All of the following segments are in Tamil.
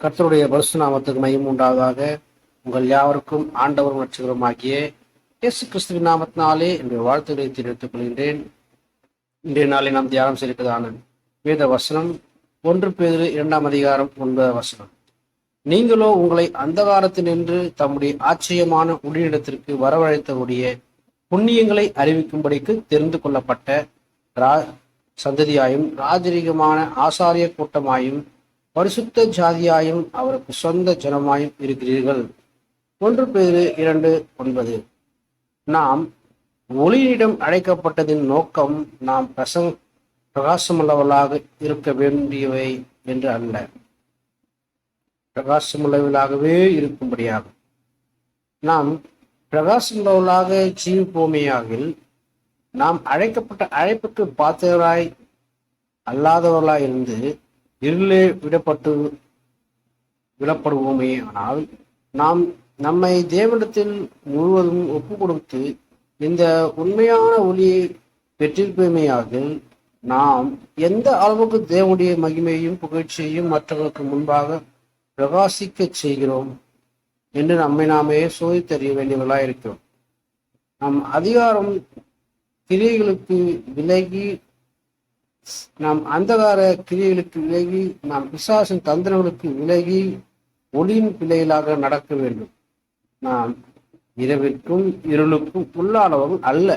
கர்த்தருடைய பரிசு நாமத்துக்கு மகிமை உண்டாவதாக. உங்கள் யாவருக்கும் ஆண்டவரும் ரட்சகரும் ஆகிய இயேசு கிறிஸ்துவின் நாமத்தினாலே என்னுடைய வாழ்த்துக்களை தெரிவித்துக் கொள்கின்றேன். இன்றைய நாளில் நாம் தியானம் செய்திருப்பதான வேத வசனம் 1 பேதுரு 2 அதிகாரம் 9 வசனம். நீங்களோ உங்களை அந்தகாரத்தினின்று தம்முடைய ஆச்சரியமான ஒளியிடத்திற்கு வரவழைத்தவுடைய புண்ணியங்களை அறிவிக்கும்படிக்கு தெரிந்து கொள்ளப்பட்ட சந்ததியாயும் ராஜரீகமான ஆசாரிய கூட்டமாயும் பரிசுத்த ஜாதியாயும் அவருக்கு சொந்த ஜனமாயும் இருக்கிறீர்கள். 1 பேதுரு 2:9. நாம் ஒளியிடம் அழைக்கப்பட்டதின் நோக்கம் நாம் பிரகாசமுள்ளவர்களாக இருக்க வேண்டியவை என்று அல்ல, பிரகாசமுள்ளவர்களாகவே இருக்கும்படியாகும். நாம் பிரகாசமுள்ளவர்களாக ஜீவிப்போமேயாகில் நாம் அழைக்கப்பட்ட அழைப்புக்கு பாத்திரராய் அல்லாதவர்களாய் இருந்து இருளே விடப்படுவோமே. ஆனால் நாம் நம்மை தேவனிடத்தில் முழுவதும் ஒப்பு கொடுத்து இந்த உண்மையான ஒளியை பெற்றிருப்போமேயாகில் நாம் எந்த அளவுக்கு தேவனுடைய மகிமையும் புகழ்ச்சியையும் மற்றவர்களுக்கு முன்பாக பிரகாசிக்க செய்கிறோம் என்று நம்மை நாமே சோதித்தறிய வேண்டியவர்களாக இருக்கிறோம். நம் அதிகாரம் கிரியைகளுக்கு விலகி, நாம் அந்தகார கிரியைகளுக்கு விலகி, நாம் பிசாசின் தந்திரங்களுக்கு விலகி ஒளியின் பிள்ளைகளாக நடக்க வேண்டும். நாம் இரவிற்கும் இருளுக்கும் உள்ளானவர்கள் அல்ல,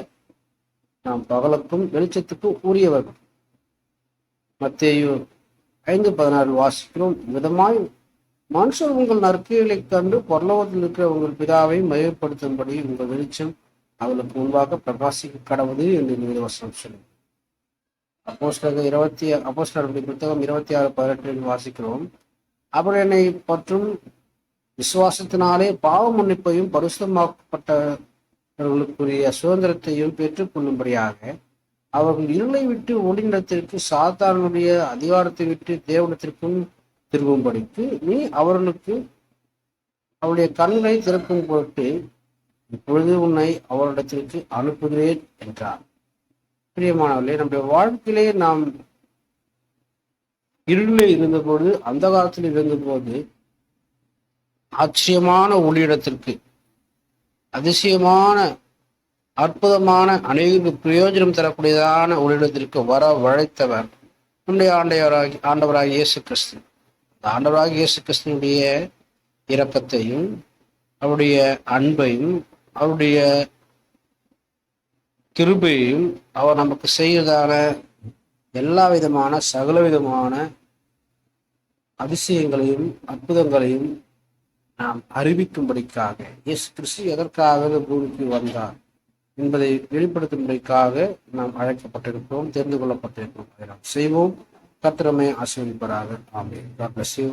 நாம் பகலுக்கும் வெளிச்சத்துக்கும் உரியவர்கள். மத்தேயு 5:16 வாசிக்கிறோம், விதமாய் மனுஷர் உங்கள் நற்கிரிகளை கண்டு பரலோகத்தில் இருக்கிற உங்கள் பிதாவை மகிமைப்படுத்தும்படி உங்கள் வெளிச்சம் அவளுக்கு முன்பாக பிரகாசிக்க கடவுது என்று வேதவசனம் சொல்லும். அப்போஸ்தலர்களுடைய புத்தகம் 26:18 வாசிக்கிறோம், அவர் என்னை பற்றும் விசுவாசத்தினாலே பாவ மன்னிப்பையும் பரிசுத்தமாக்கப்பட்டவர்களுக்குரிய சுதந்திரத்தையும் பெற்றுக் கொள்ளும்படியாக அவர்கள் இருளை விட்டு ஒளியிடத்திற்கு சாத்தானுடைய அதிகாரத்தை விட்டு தேவனிடத்திற்கும் திரும்பும்படிக்கு நீ அவர்களுக்கு அவருடைய கண்களை திறக்கும் பொருட்டு இப்பொழுது உன்னை அவரிடத்திற்கு அனுப்புகிறேன் என்றார். பிரியமானவர்களே, நம்முடைய வாழ்க்கையிலே நாம் இருளில் இருந்தபோது, அந்த காலத்தில் இருந்தபோது ஆச்சரியமான ஒளியிடத்திற்கு, அதிசயமான அற்புதமான அநேக பிரயோஜனம் தரக்கூடியதான ஒளியிடத்திற்கு வரவழைத்தவர் நம்முடைய ஆண்டவராகிய இயேசு கிறிஸ்து. ஆண்டவராகிய இயேசு கிறிஸ்துனுடைய இரக்கத்தையும் அவருடைய அன்பையும் அவருடைய கிருபையையும் அவர் நமக்கு செய்வதான எல்லா விதமான சகல விதமான அதிசயங்களையும் அற்புதங்களையும் நாம் அறிவிக்கும்படிக்காக இயேசு கிறிஸ்து எதற்காக பூமிக்கு வந்தார் என்பதை வெளிப்படுத்தும்படிக்காக நாம் அழைக்கப்பட்டிருக்கிறோம், தெரிந்து கொள்ளப்பட்டிருக்கிறோம். அதை நாம் செய்வோம். கர்த்தர் நம்மை ஆசீர்வதிப்பாராக. ஆமென். God bless you.